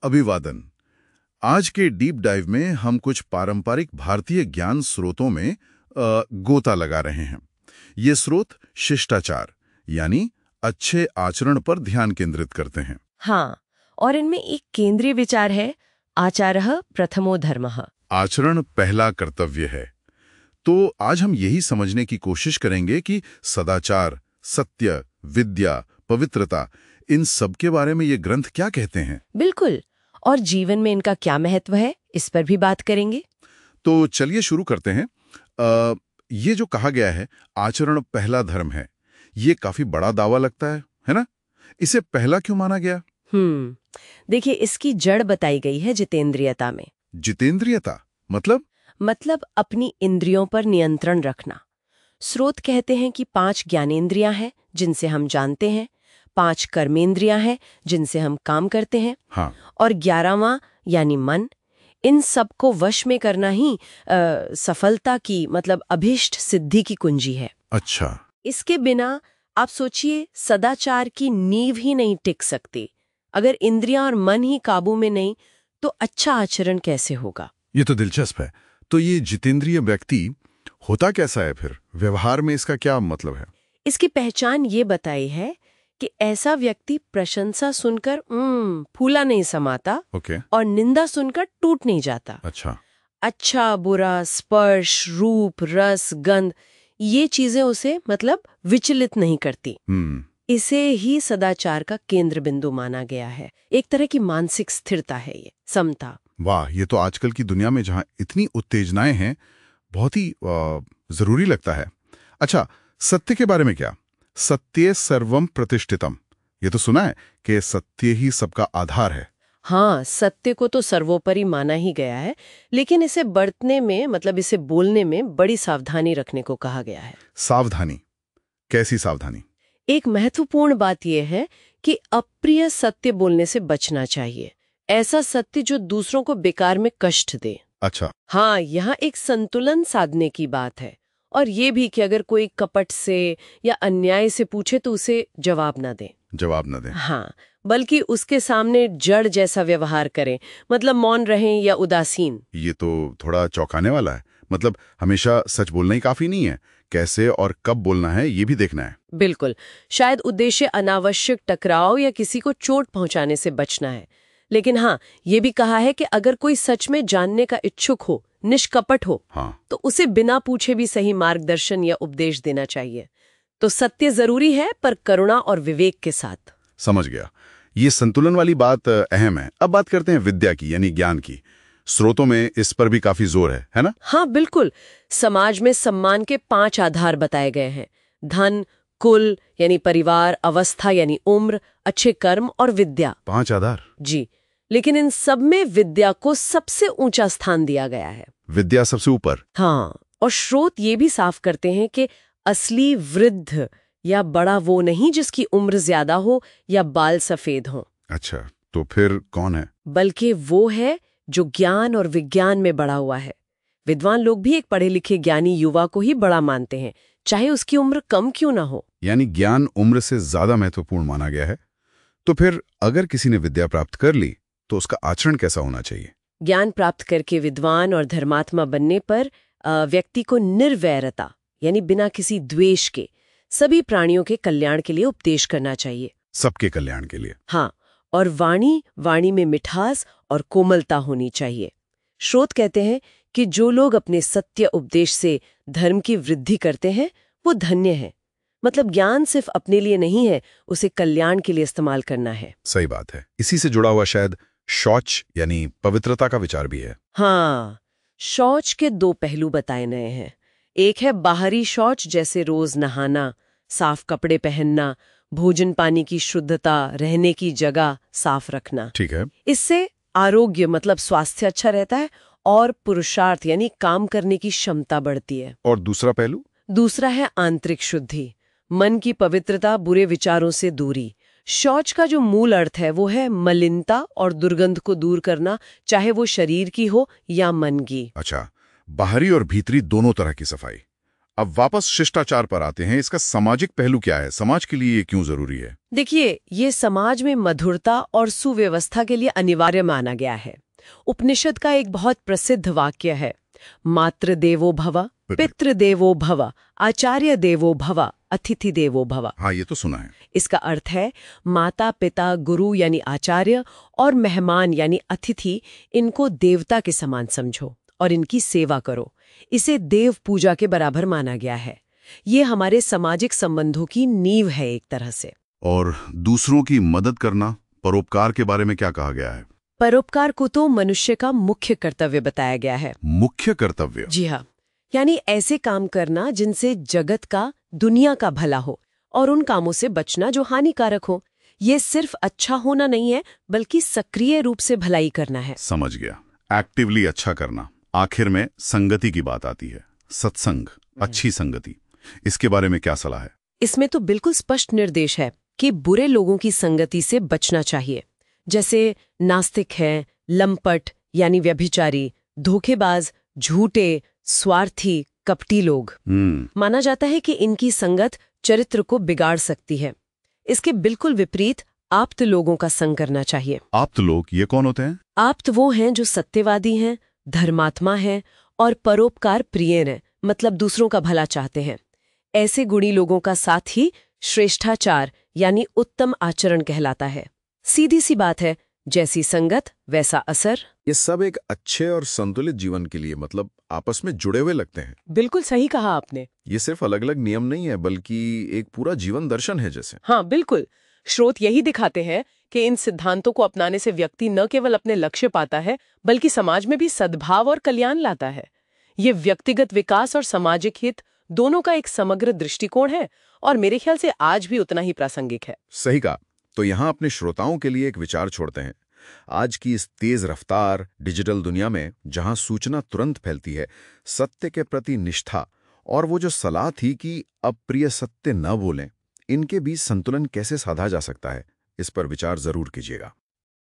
अभिवादन। आज के डीप डाइव में हम कुछ पारंपरिक भारतीय ज्ञान स्रोतों में गोता लगा रहे हैं। ये स्रोत शिष्टाचार यानी अच्छे आचरण पर ध्यान केंद्रित करते हैं। हाँ, और इनमें एक केंद्रीय विचार है, आचारः प्रथमो धर्मः। आचरण पहला कर्तव्य है। तो आज हम यही समझने की कोशिश करेंगे कि सदाचार, सत्य, विद्या, पवित्रता, इन सब के बारे में ये ग्रंथ क्या कहते हैं। बिल्कुल, और जीवन में इनका क्या महत्व है, इस पर भी बात करेंगे। तो चलिए शुरू करते हैं। ये जो कहा गया है आचरण पहला धर्म है, ये काफी बड़ा दावा लगता है ना? इसे पहला क्यों माना गया? देखिए, इसकी जड़ बताई गई है जितेंद्रियता में। जितेंद्रियता मतलब अपनी इंद्रियों पर नियंत्रण रखना। स्रोत कहते हैं कि 5 ज्ञानेंद्रियां हैं जिनसे हम जानते हैं, 5 कर्मेंद्रियां हैं जिनसे हम काम करते हैं, हाँ। और 11वां यानी मन, इन सब को वश में करना ही सफलता की मतलब अभीष्ट सिद्धि की कुंजी है। अच्छा। इसके बिना आप सोचिए, सदाचार की नींव ही नहीं टिक सकती। अगर इंद्रियां और मन ही काबू में नहीं तो अच्छा आचरण कैसे होगा? ये तो दिलचस्प है। तो ये जितेंद्रिय व्यक्ति होता कैसा है फिर? व्यवहार में इसका क्या मतलब है? इसकी पहचान ये बताई है कि ऐसा व्यक्ति प्रशंसा सुनकर फूला नहीं समाता, और निंदा सुनकर टूट नहीं जाता। अच्छा बुरा, स्पर्श, रूप, रस, गंध, ये चीजें उसे मतलब विचलित नहीं करती। इसे ही सदाचार का केंद्र बिंदु माना गया है। एक तरह की मानसिक स्थिरता है ये, समता। वाह, ये तो आजकल की दुनिया में जहां इतनी उत्तेजनाएं हैं बहुत ही जरूरी लगता है। अच्छा, सत्य के बारे में क्या? सत्य सर्वम प्रतिष्ठितम, ये तो सुना है कि सत्य ही सबका आधार है। हाँ, सत्य को तो सर्वोपरि माना ही गया है, लेकिन इसे बरतने में मतलब इसे बोलने में बड़ी सावधानी रखने को कहा गया है। सावधानी? कैसी सावधानी? एक महत्वपूर्ण बात यह है कि अप्रिय सत्य बोलने से बचना चाहिए। ऐसा सत्य जो दूसरों को बेकार में कष्ट दे। अच्छा। हाँ, यहाँ एक संतुलन साधने की बात है। और ये भी कि अगर कोई कपट से या अन्याय से पूछे तो उसे जवाब न दे। हाँ, बल्कि उसके सामने जड़ जैसा व्यवहार करें, मतलब मौन रहें या उदासीन। ये तो थोड़ा चौंकाने वाला है। मतलब हमेशा सच बोलना ही काफी नहीं है, कैसे और कब बोलना है ये भी देखना है। बिल्कुल, शायद उद्देश्य अनावश्यक टकराव या किसी को चोट पहुंचाने से बचना है। लेकिन हाँ, ये भी कहा है कि अगर कोई सच में जानने का इच्छुक हो, निष्कपट हो, तो उसे बिना पूछे भी सही मार्गदर्शन या उपदेश देना चाहिए। तो सत्य जरूरी है, पर करुणा और विवेक के साथ। समझ गया। ये संतुलन वाली बात अहम है। अब बात करते हैं विद्या की, यानी ज्ञान की। स्रोतों में इस पर भी काफी जोर है ना? हाँ बिल्कुल। समाज में सम्मान के 5 आधार बताए गए हैं: धन, कुल यानी परिवार, अवस्था यानी उम्र, अच्छे कर्म और विद्या। 5 आधार? जी, लेकिन इन सब में विद्या को सबसे ऊंचा स्थान दिया गया है। विद्या सबसे ऊपर? हाँ, और स्रोत ये भी साफ करते हैं कि असली वृद्ध या बड़ा वो नहीं जिसकी उम्र ज्यादा हो या बाल सफेद हो। अच्छा, तो फिर कौन है? बल्कि वो है जो ज्ञान और विज्ञान में बड़ा हुआ है। विद्वान लोग भी एक पढ़े लिखे ज्ञानी युवा को ही बड़ा मानते हैं, चाहे उसकी उम्र कम क्यों ना हो। यानी ज्ञान उम्र से ज्यादा महत्वपूर्ण माना गया है। तो फिर अगर किसी ने विद्या प्राप्त कर ली तो उसका आचरण कैसा होना चाहिए? ज्ञान प्राप्त करके विद्वान और धर्मात्मा बनने पर व्यक्ति को निर्वैरता यानी बिना किसी द्वेष के सभी प्राणियों के कल्याण के लिए उपदेश करना चाहिए। सबके कल्याण के लिए? हाँ, और वाणी में मिठास और कोमलता होनी चाहिए। स्रोत कहते हैं कि जो लोग अपने सत्य उपदेश से धर्म की वृद्धि करते हैं वो धन्य है। मतलब ज्ञान सिर्फ अपने लिए नहीं है, उसे कल्याण के लिए इस्तेमाल करना है। सही बात है। इसी से जुड़ा हुआ शायद शौच यानी पवित्रता का विचार भी है। हाँ, शौच के 2 पहलू बताए गए हैं। एक है बाहरी शौच, जैसे रोज नहाना, साफ कपड़े पहनना, भोजन पानी की शुद्धता, रहने की जगह साफ रखना। ठीक है। इससे आरोग्य मतलब स्वास्थ्य अच्छा रहता है और पुरुषार्थ यानी काम करने की क्षमता बढ़ती है। और दूसरा पहलू? दूसरा है आंतरिक शुद्धि, मन की पवित्रता, बुरे विचारों से दूरी। शौच का जो मूल अर्थ है वो है मलिनता और दुर्गंध को दूर करना, चाहे वो शरीर की हो या मन की। अच्छा, बाहरी और भीतरी दोनों तरह की सफाई। अब वापस शिष्टाचार पर आते हैं। इसका सामाजिक पहलू क्या है? समाज के लिए ये क्यों जरूरी है? देखिए, ये समाज में मधुरता और सुव्यवस्था के लिए अनिवार्य माना गया है। उपनिषद का एक बहुत प्रसिद्ध वाक्य है, मातृ देवो भव, पितृ देवो भव, आचार्य देवो भव, अतिथि देवो भव। हाँ, ये तो सुना है। इसका अर्थ है माता पिता गुरु यानी आचार्य और मेहमान यानी अतिथि, इनको देवता के समान समझो और इनकी सेवा करो। इसे देव पूजा के बराबर माना गया है। ये हमारे सामाजिक संबंधों की नींव है एक तरह से। और दूसरों की मदद करना, परोपकार के बारे में क्या कहा गया है? परोपकार को तो मनुष्य का मुख्य कर्तव्य बताया गया है। मुख्य कर्तव्य? जी हाँ, यानी ऐसे काम करना जिनसे जगत का, दुनिया का भला हो, और उन कामों से बचना जो हानिकारक हो। ये सिर्फ अच्छा होना नहीं है, बल्कि सक्रिय रूप से भलाई करना है। समझ गया, एक्टिवली अच्छा करना। आखिर में संगति की बात आती है। सत्संग, अच्छी संगति, इसके बारे में क्या सलाह है? इसमें तो बिल्कुल स्पष्ट निर्देश है कि बुरे लोगों की संगति से बचना चाहिए। जैसे नास्तिक हैं, लंपट यानी व्यभिचारी, धोखेबाज, झूठे, स्वार्थी, कपटी लोग। माना जाता है कि इनकी संगत चरित्र को बिगाड़ सकती है। इसके बिल्कुल विपरीत आप्त लोगों का संग करना चाहिए। आप्त लोग ये कौन होते हैं? आप्त वो हैं जो सत्यवादी हैं, धर्मात्मा हैं और परोपकार प्रिय हैं, मतलब दूसरों का भला चाहते हैं। ऐसे गुणी लोगों का साथ ही श्रेष्ठाचार यानी उत्तम आचरण कहलाता है। सीधी सी बात है, जैसी संगत वैसा असर। ये सब एक अच्छे और संतुलित जीवन के लिए मतलब आपस में जुड़े हुए लगते हैं। बिल्कुल सही कहा आपने। ये सिर्फ अलग अलग नियम नहीं है, बल्कि एक पूरा जीवन दर्शन है जैसे। हाँ बिल्कुल, स्रोत यही दिखाते हैं कि इन सिद्धांतों को अपनाने से व्यक्ति न केवल अपने लक्ष्य पाता है, बल्कि समाज में भी सद्भाव और कल्याण लाता है। ये व्यक्तिगत विकास और सामाजिक हित दोनों का एक समग्र दृष्टिकोण है, और मेरे ख्याल से आज भी उतना ही प्रासंगिक है। सही कहा। तो यहाँ अपने श्रोताओं के लिए एक विचार छोड़ते हैं। आज की इस तेज रफ्तार डिजिटल दुनिया में, जहां सूचना तुरंत फैलती है, सत्य के प्रति निष्ठा और वो जो सलाह थी कि अप्रिय सत्य न बोलें, इनके बीच संतुलन कैसे साधा जा सकता है, इस पर विचार जरूर कीजिएगा।